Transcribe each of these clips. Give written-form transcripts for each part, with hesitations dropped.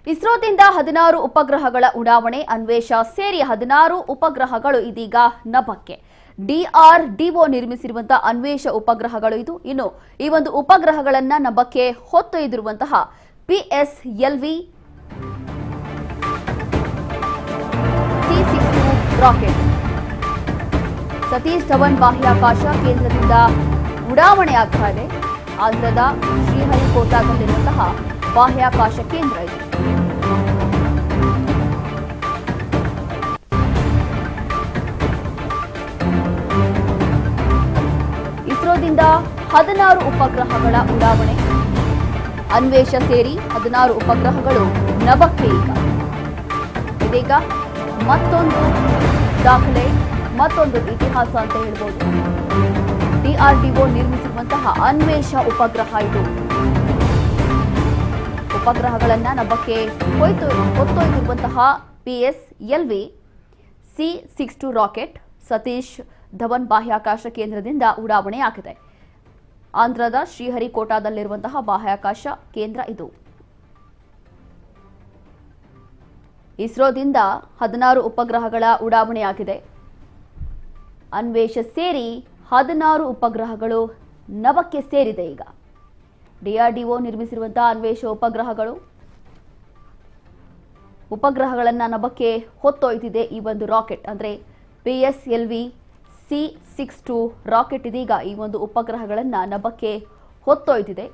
ಇಸ್ರೋದಿಂದ 16 ಉಪಗ್ರಹಗಳ ಉಡಾವಣೆ ಅನ್ವೇಷ ಸೇರಿ 16 ಉಪಗ್ರಹಗಳು ಇದೀಗ ನಭಕ್ಕೆ. ಡಿಆರ್ಡಿಒ ನಿರ್ಮಿಸಿರುವಂತಹ ಅನ್ವೇಷ ಉಪಗ್ರಹಗಳು ಇದು. ಇನ್ನು ಈ ಒಂದು ಉಪಗ್ರಹಗಳನ್ನ ನಭಕ್ಕೆ ಹೊತ್ತೊಯ್ದಿರುವಂತಹ PSLV C-62 rocket Satish Dhawan ಬಾಹ್ಯಾಕಾಶ ಕೇಂದ್ರದಿಂದ ಉಡಾವಣೆ ಆಗ್ತಾ ಇದೆ. ಆಂಧ್ರದ ಶ್ರೀಹರಿಕೋಟಾದಲ್ಲಿರುವಂತಹ ಬಾಹ್ಯಾಕಾಶ ಕೇಂದ್ರ ಇದು. ಇಸ್ರೋದಿಂದ 16 ಉಪಗ್ರಹಗಳ ಉಡಾವಣೆ ಅನ್ವೇಷ ಸೇರಿ 16 ಉಪಗ್ರಹಗಳು ನಭಕ್ಕೆ ಇದೀಗ ಮತ್ತೊಂದು ದಾಖಲೆ, ಮತ್ತೊಂದು ಇತಿಹಾಸ ಅಂತ ಹೇಳ್ಬೋದು. ಡಿಆರ್ಡಿಒ ನಿರ್ಮಿಸಿರುವಂತಹ ಅನ್ವೇಷ ಉಪಗ್ರಹ ಇದು. ಉಪಗ್ರಹಗಳನ್ನ ನಭಕ್ಕೆ ಹೊತ್ತೊಯ್ದಿರುವಂತಹ PSLV C-62 rocket Satish Dhawan ಬಾಹ್ಯಾಕಾಶ ಕೇಂದ್ರದಿಂದ ಉಡಾವಣೆಯಾಗಿದೆ. ಆಂಧ್ರದ ಶ್ರೀಹರಿಕೋಟಾದಲ್ಲಿರುವಂತಹ ಬಾಹ್ಯಾಕಾಶ ಕೇಂದ್ರ ಇದು. ಇಸ್ರೋದಿಂದ 16 ಉಪಗ್ರಹಗಳ ಉಡಾವಣೆಯಾಗಿದೆ. ಅನ್ವೇಷ ಸೇರಿ 16 ಉಪಗ್ರಹಗಳು ನಭಕ್ಕೆ ಸೇರಿದೆ. ಈಗ ಡಿಆರ್ಡಿಒ ನಿರ್ಮಿಸಿರುವಂತಹ ಅನ್ವೇಷ ಉಪಗ್ರಹಗಳನ್ನು ನಭಕ್ಕೆ ಹೊತ್ತೊಯ್ದಿದೆ ಈ ಒಂದು ರಾಕೆಟ್, ಅಂದರೆ ಪಿಎಸ್ಎಲ್ವಿ C-62 ರಾಕೆಟ್ ಇದೀಗ ಈ ಒಂದು ಉಪಗ್ರಹಗಳನ್ನು ನಭಕ್ಕೆ ಹೊತ್ತೊಯ್ದಿದೆ.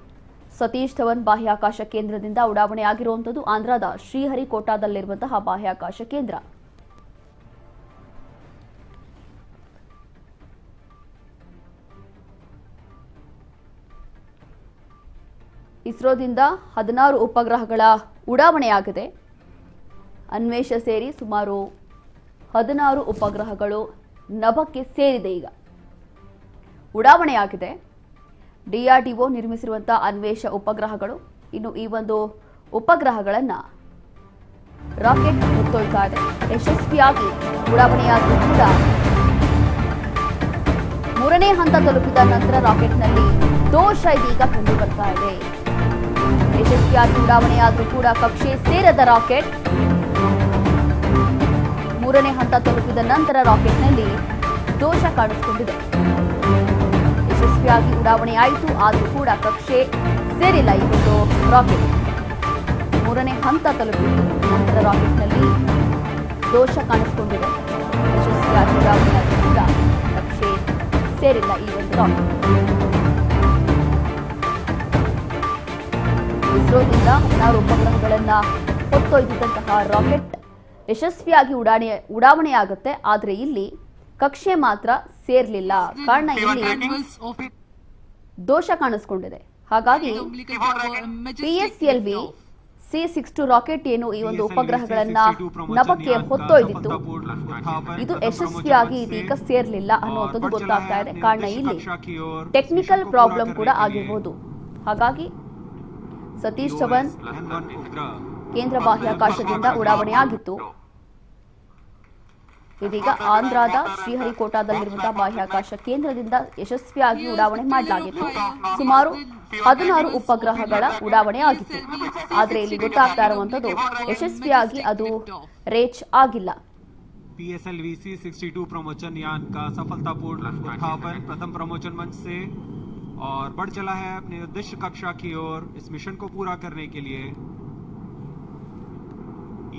ಸತೀಶ್ ಧವನ್ ಬಾಹ್ಯಾಕಾಶ ಕೇಂದ್ರದಿಂದ ಉಡಾವಣೆ ಆಗಿರುವಂಥದ್ದು ಆಂಧ್ರದ ಶ್ರೀಹರಿಕೋಟಾದಲ್ಲಿರುವಂತಹ ಬಾಹ್ಯಾಕಾಶ ಕೇಂದ್ರ. ಇಸ್ರೋದಿಂದ 16 ಉಪಗ್ರಹಗಳ ಉಡಾವಣೆಯಾಗಿದೆ. ಅನ್ವೇಷ ಸೇರಿ ಸುಮಾರು 16 ಉಪಗ್ರಹಗಳು ನಭಕ್ಕೆ ಸೇರಿದೆ. ಈಗ ಉಡಾವಣೆಯಾಗಿದೆ ಡಿಆರ್ಡಿಒ ನಿರ್ಮಿಸಿರುವಂತಹ ಅನ್ವೇಷ ಉಪಗ್ರಹಗಳು. ಇನ್ನು ಈ ಒಂದು ಉಪಗ್ರಹಗಳನ್ನು ರಾಕೆಟ್ ಹೊತ್ತೊಯ್ತಾ ಇದೆ. ಯಶಸ್ವಿಯಾಗಿ ಉಡಾವಣೆಯಾದರೂ ಕೂಡ 3ನೇ ಹಂತ ತಲುಪಿದ ನಂತರ ರಾಕೆಟ್ನಲ್ಲಿ ದೋಷ ಇದೀಗ ಕಂಡು ಬರ್ತಾ ಇದೆ. ಯಶಸ್ವಿಯಾಗಿ ಉಡಾವಣೆಯಾದರೂ ಕೂಡ ಕಕ್ಷೆ ಸೇರದ ರಾಕೆಟ್ 3ನೇ ಹಂತ ತಲುಪಿದ ನಂತರ ರಾಕೆಟ್ನಲ್ಲಿ ದೋಷ ಕಾಣಿಸಿಕೊಂಡಿದೆ. ಯಶಸ್ವಿಯಾಗಿ ಉಡಾವಣೆ ಆಯಿತು, ಆದರೂ ಕೂಡ ಕಕ್ಷೆ ಸೇರಿಲ್ಲ ಈ ಒಂದು ರಾಕೆಟ್. 3ನೇ ಹಂತ ತಲುಪಿದ್ದು ನಂತರ ರಾಕೆಟ್ನಲ್ಲಿ ದೋಷ ಕಾಣಿಸಿಕೊಂಡಿದೆ. ಯಶಸ್ವಿಯಾಗಿ ಉಡಾವಣೆ ಆದರೂ ಕೂಡ ಕಕ್ಷೆ ಸೇರಿಲ್ಲ ಈ ಒಂದು ರಾಕೆಟ್. ಇಸ್ರೋದಿಂದ 16 ಉಪಗ್ರಹಗಳನ್ನು ಹೊತ್ತೊಯ್ದಿದ್ದಂತಹ ರಾಕೆಟ್ ಯಶಸ್ವಿಯಾಗಿ ಉಡಾವಣೆಯಾಗುತ್ತೆ. ಆದರೆ ಇಲ್ಲಿ ಕಕ್ಷೆ ಮಾತ್ರ ಸೇರ್ಲಿಲ್ಲ. ಕಾರಣ ಇಲ್ಲಿ ದೋಷ ಕಾಣಿಸ್ಕೊಂಡಿದೆ. ಹಾಗಾಗಿ ಪಿಎಸ್ಎಲ್ವಿ C-62 ರಾಕೆಟ್ ಏನು ಈ ಒಂದು ಉಪಗ್ರಹಗಳನ್ನ ನಭಕ್ಕೆ ಹೊತ್ತೊಯ್ದಿತ್ತು, ಇದು ಯಶಸ್ವಿಯಾಗಿ ಇದೀಗ ಸೇರ್ಲಿಲ್ಲ ಅನ್ನುವಂಥದ್ದು ಗೊತ್ತಾಗ್ತಾ ಇದೆ. ಕಾರಣ ಇಲ್ಲಿ ಟೆಕ್ನಿಕಲ್ ಪ್ರಾಬ್ಲಮ್ ಕೂಡ ಆಗಿರ್ಬೋದು. ಹಾಗಾಗಿ ಸತೀಶ್ ಧವನ್ ಕೇಂದ್ರ ಬಾಹ್ಯಾಕಾಶದಿಂದ ಉಡಾವಣೆಯಾಗಿತ್ತು. ಇದೀಗ ಆಂಧ್ರದ ಶ್ರೀಹರಿಕೋಟಾದಲ್ಲಿರುವಂತಹ ಬಾಹ್ಯಾಕಾಶ ಕೇಂದ್ರದಿಂದ ಯಶಸ್ವಿಯಾಗಿ ಉಡಾವಣೆ ಮಾಡಲಾಗಿತ್ತು. ಸುಮಾರು 16 ಉಪಗ್ರಹಗಳ ಉಡಾವಣೆ ಆಗಿತ್ತು. ಆದರೆ ಇಲ್ಲಿ ಗೊತ್ತಾಗ್ತಾ ಇರುವಂತದ್ದು ಯಶಸ್ವಿಯಾಗಿ ಅದು ರೀಚ್ ಆಗಿಲ್ಲ. PSLV C-62 प्रमोचन यान का सफलतापूर्ण उत्थापन प्रथम प्रमोचन मंच से और बढ़ चला है अपने उद्देश्य कक्षा की ओर। इस मिशन को पूरा करने के लिए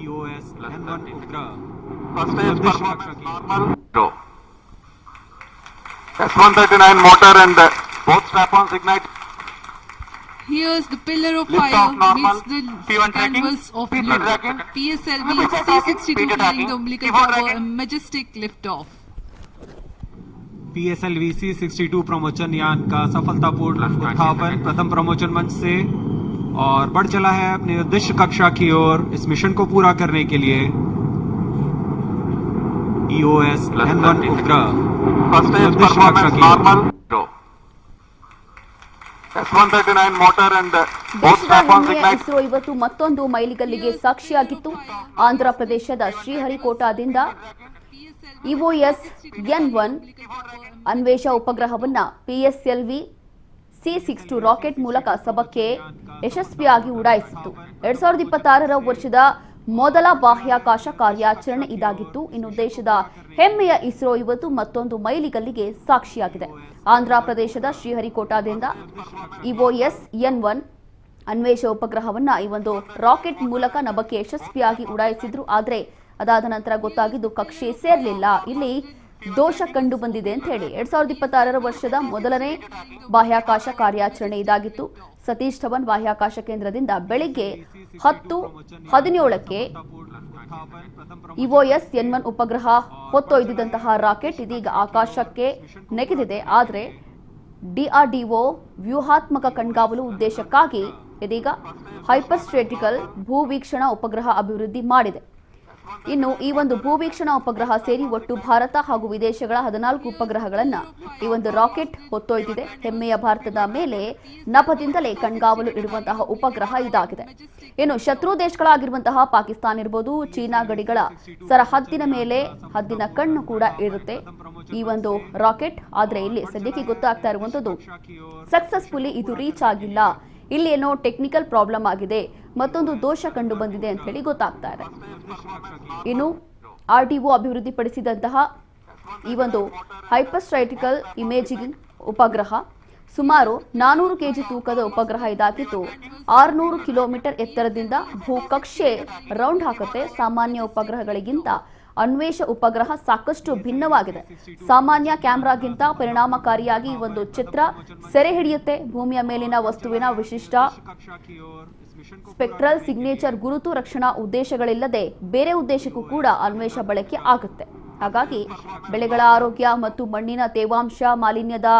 EOS N1 उपग्रह S139 motor and both strap-ons ignite. Here's the pillar of fire meets the canvas of blue. PSLV C-62 carrying the umbilical tower, a majestic lift-off. PSLV C-62 प्रमोचन यान का सफलतापूर्ण उत्थापन प्रथम प्रमोचन मंच से और बढ़ चला है अपने उद्देश्य कक्षा की ओर। इस मिशन को पूरा करने के लिए EOS N1 उपग्रह उद्देश्य कक्षा की S139 motor and both strap-ons ignite. ISRO ಇವತ್ತು ಮತ್ತೊಂದು ಮೈಲಿಗಲ್ಲಿಗೆ ಸಾಕ್ಷಿಯಾಗಿತ್ತು. ಆಂಧ್ರ ಪ್ರದೇಶದ ಶ್ರೀಹರಿಕೋಟಾದಿಂದ EOS N1 ಅನ್ವೇಷ ಉಪಗ್ರಹವನ್ನ PSLV C-62 rocket ಮೂಲಕ ಸಬಕ್ಕೆ ಯಶಸ್ವಿಯಾಗಿ ಉಡಾಯಿಸಿತ್ತು. 2026 ವರ್ಷದ ಮೊದಲ ಬಾಹ್ಯಾಕಾಶ ಕಾರ್ಯಾಚರಣೆ ಇದಾಗಿತ್ತು. ಇನ್ನು ದೇಶದ ಹೆಮ್ಮೆಯ ಇಸ್ರೋ ಇವತ್ತು ಮತ್ತೊಂದು ಮೈಲಿಗಲ್ಲಿಗೆ ಸಾಕ್ಷಿಯಾಗಿದೆ. ಆಂಧ್ರ ಪ್ರದೇಶದ ಶ್ರೀಹರಿಕೋಟಾದಿಂದ EOS-N1 ಅನ್ವೇಷ ಉಪಗ್ರಹವನ್ನ ಈ ಒಂದು ರಾಕೆಟ್ ಮೂಲಕ ನಭಕ್ಕೆ ಯಶಸ್ವಿಯಾಗಿ ಉಡಾಯಿಸಿದ್ರು. ಆದರೆ ಅದಾದ ನಂತರ ಗೊತ್ತಾಗಿದ್ದು ಕಕ್ಷೆ ಸೇರಲಿಲ್ಲ, ಇಲ್ಲಿ ದೋಷ ಕಂಡು ಬಂದಿದೆ ಅಂತ ಹೇಳಿ. 2026 ವರ್ಷದ ಮೊದಲನೇ ಬಾಹ್ಯಾಕಾಶ ಕಾರ್ಯಾಚರಣೆ ಇದಾಗಿತ್ತು. ಸತೀಶ್ ಧವನ್ ಬಾಹ್ಯಾಕಾಶ ಕೇಂದ್ರದಿಂದ ಬೆಳಿಗ್ಗೆ 10:17ಕ್ಕೆ EOS-N1 ಉಪಗ್ರಹ ಹೊತ್ತೊಯ್ದಿದ್ದಂತಹ ರಾಕೆಟ್ ಇದೀಗ ಆಕಾಶಕ್ಕೆ ನೆಗೆದಿದೆ. ಆದರೆ DRDO ವ್ಯೂಹಾತ್ಮಕ ಕಣ್ಗಾವಲು ಉದ್ದೇಶಕ್ಕಾಗಿ ಇದೀಗ ಹೈಪರ್ಸ್ಟ್ರೇಟಿಕಲ್ ಭೂವೀಕ್ಷಣಾ ಉಪಗ್ರಹ ಅಭಿವೃದ್ಧಿ ಮಾಡಿದೆ. ಇನ್ನು ಈ ಒಂದು ಭೂವೀಕ್ಷಣಾ ಉಪಗ್ರಹ ಸೇರಿ ಒಟ್ಟು ಭಾರತ ಹಾಗೂ ವಿದೇಶಗಳ 14 ಉಪಗ್ರಹಗಳನ್ನು ಈ ಒಂದು ರಾಕೆಟ್ ಹೊತ್ತೊಯ್ದಿದೆ. ಹೆಮ್ಮೆಯ ಭಾರತದ ಮೇಲೆ ನಭದಿಂದಲೇ ಕಣ್ಗಾವಲು ಇಡುವಂತಹ ಉಪಗ್ರಹ ಇದಾಗಿದೆ. ಇನ್ನು ಶತ್ರು ದೇಶಗಳಾಗಿರುವಂತಹ ಪಾಕಿಸ್ತಾನ ಇರಬಹುದು, ಚೀನಾ ಗಡಿಗಳ ಸರಹದ್ದಿನ ಮೇಲೆ ಹದ್ದಿನ ಕಣ್ಣು ಕೂಡ ಇರುತ್ತೆ ಈ ಒಂದು ರಾಕೆಟ್. ಆದ್ರೆ ಇಲ್ಲಿ ಸದ್ಯಕ್ಕೆ ಗೊತ್ತಾಗ್ತಾ ಇರುವಂತದ್ದು ಸಕ್ಸಸ್ಫುಲಿ ಇದು ರೀಚ್ ಆಗಿಲ್ಲ, ಇಲ್ಲಿ ಏನೋ ಟೆಕ್ನಿಕಲ್ ಪ್ರಾಬ್ಲಮ್ ಆಗಿದೆ, ಮತ್ತೊಂದು ದೋಷ ಕಂಡು ಬಂದಿದೆ ಅಂತ ಹೇಳಿ ಗೊತ್ತಾಗ್ತಾ ಇದೆ. ಇನ್ನು RDO ಅಭಿವೃದ್ಧಿಪಡಿಸಿದಂತಹ ಈ ಒಂದು ಹೈಪರ್ಸ್ಟ್ರೈಟಿಕಲ್ ಇಮೇಜಿಂಗ್ ಉಪಗ್ರಹ ಸುಮಾರು 400 kg ತೂಕದ ಉಪಗ್ರಹ ಇದಾಗಿದ್ದು 600 ಕಿಲೋಮೀಟರ್ ಎತ್ತರದಿಂದ ಭೂಕಕ್ಷೆ ರೌಂಡ್ ಹಾಕುತ್ತೆ. ಸಾಮಾನ್ಯ ಉಪಗ್ರಹಗಳಿಗಿಂತ ಅನ್ವೇಷ ಉಪಗ್ರಹ ಸಾಕಷ್ಟು ಭಿನ್ನವಾಗಿದೆ. ಸಾಮಾನ್ಯ ಕ್ಯಾಮೆರಾಗಿಂತ ಪರಿಣಾಮಕಾರಿಯಾಗಿ ಈ ಒಂದು ಚಿತ್ರ ಸೆರೆ ಹಿಡಿಯುತ್ತೆ. ಭೂಮಿಯ ಮೇಲಿನ ವಸ್ತುವಿನ ವಿಶಿಷ್ಟ ಸ್ಪೆಕ್ಟ್ರಲ್ ಸಿಗ್ನೇಚರ್ ಗುರುತು ರಕ್ಷಣಾ ಉದ್ದೇಶಗಳಿಲ್ಲದೆ ಬೇರೆ ಉದ್ದೇಶಕ್ಕೂ ಕೂಡ ಅನ್ವೇಷ ಬಳಕೆ ಆಗುತ್ತೆ. ಹಾಗಾಗಿ ಬೆಳೆಗಳ ಆರೋಗ್ಯ ಮತ್ತು ಮಣ್ಣಿನ ತೇವಾಂಶ, ಮಾಲಿನ್ಯದ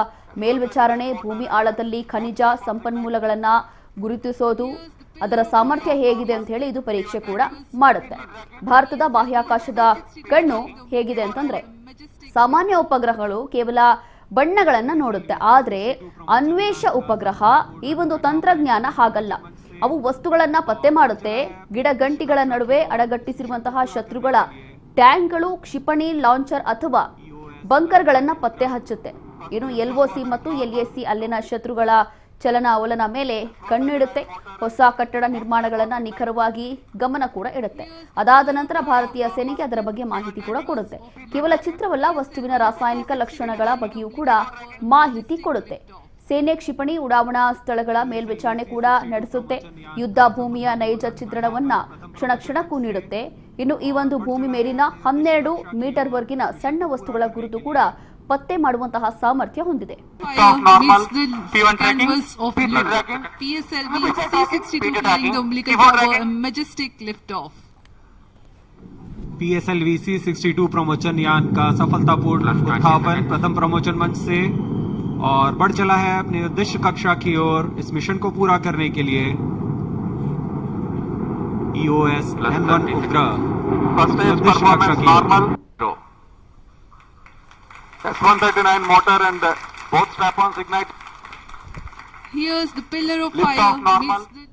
ಮೇಲ್ವಿಚಾರಣೆ, ಭೂಮಿ ಆಳದಲ್ಲಿ ಖನಿಜ ಸಂಪನ್ಮೂಲಗಳನ್ನ ಗುರುತಿಸೋದು, ಅದರ ಸಾಮರ್ಥ್ಯ ಹೇಗಿದೆ ಅಂತ ಹೇಳಿ ಇದು ಪರೀಕ್ಷೆ ಕೂಡ ಮಾಡುತ್ತೆ. ಭಾರತದ ಬಾಹ್ಯಾಕಾಶದ ಕಣ್ಣು ಹೇಗಿದೆ ಅಂತಂದ್ರೆ ಸಾಮಾನ್ಯ ಉಪಗ್ರಹಗಳು ಕೇವಲ ಬಣ್ಣಗಳನ್ನ ನೋಡುತ್ತೆ, ಆದ್ರೆ ಅನ್ವೇಷ ಉಪಗ್ರಹ ಈ ಒಂದು ತಂತ್ರಜ್ಞಾನ ಹಾಗಲ್ಲ. ಅವು ವಸ್ತುಗಳನ್ನ ಪತ್ತೆ ಮಾಡುತ್ತೆ. ಗಿಡಗಂಟಿಗಳ ನಡುವೆ ಅಡಗಟ್ಟಿಸಿರುವಂತಹ ಶತ್ರುಗಳ ಟ್ಯಾಂಕ್ಗಳು, ಕ್ಷಿಪಣಿ ಲಾಂಚರ್ ಅಥವಾ ಬಂಕರ್ಗಳನ್ನ ಪತ್ತೆ ಹಚ್ಚುತ್ತೆ. ಇನ್ನು LOC ಮತ್ತು LAC ಅಲ್ಲಿನ ಶತ್ರುಗಳ ಚಲನಾವಲನ ಮೇಲೆ ಕಣ್ಣಿಡುತ್ತೆ. ಹೊಸ ಕಟ್ಟಡ ನಿರ್ಮಾಣಗಳನ್ನ ನಿಖರವಾಗಿ ಗಮನ ಕೂಡ ಇಡುತ್ತೆ. ಅದಾದ ನಂತರ ಭಾರತೀಯ ಸೇನೆಗೆ ಅದರ ಬಗ್ಗೆ ಮಾಹಿತಿ ಕೂಡ ಕೊಡುತ್ತೆ. ಕೇವಲ ಚಿತ್ರವಲ್ಲ, ವಸ್ತುವಿನ ರಾಸಾಯನಿಕ ಲಕ್ಷಣಗಳ ಬಗ್ಗೆಯೂ ಕೂಡ ಮಾಹಿತಿ ಕೊಡುತ್ತೆ. ಸೇನೆ ಕ್ಷಿಪಣಿ ಉಡಾವಣಾ ಸ್ಥಳಗಳ ಮೇಲ್ವಿಚಾರಣೆ ಕೂಡ ನಡೆಸುತ್ತೆ. ಯುದ್ಧ ಭೂಮಿಯ ನೈಜ ಚಿತ್ರಣವನ್ನ ಕ್ಷಣ ಕ್ಷಣಕ್ಕೂ ನೀಡುತ್ತೆ. ಇನ್ನು ಈ ಒಂದು ಭೂಮಿ ಮೇಲಿನ 12 ಮೀಟರ್ವರೆಗಿನ ಸಣ್ಣ ವಸ್ತುಗಳ ಗುರುತು ಕೂಡ ಪತ್ತೆ ಮಾಡುವಂತಹ ಸಾಮರ್ಥ್ಯ ಹೊಂದಿದೆ. PSLV C-62 flying the umbilical tower, a majestic liftoff. PSLV C-62 प्रमोचन यान का सफलतापूर्ण उत्थापन प्रथम प्रमोचन मंच से और बढ़ चला है अपनी उद्देश्य कक्षा की ओर। इस मिशन को पूरा करने के लिए EOS-N1 उपग्रह उद्देश्य कक्षा की S-139 motor and both strap-ons ignite. Here's the pillar of fire meets the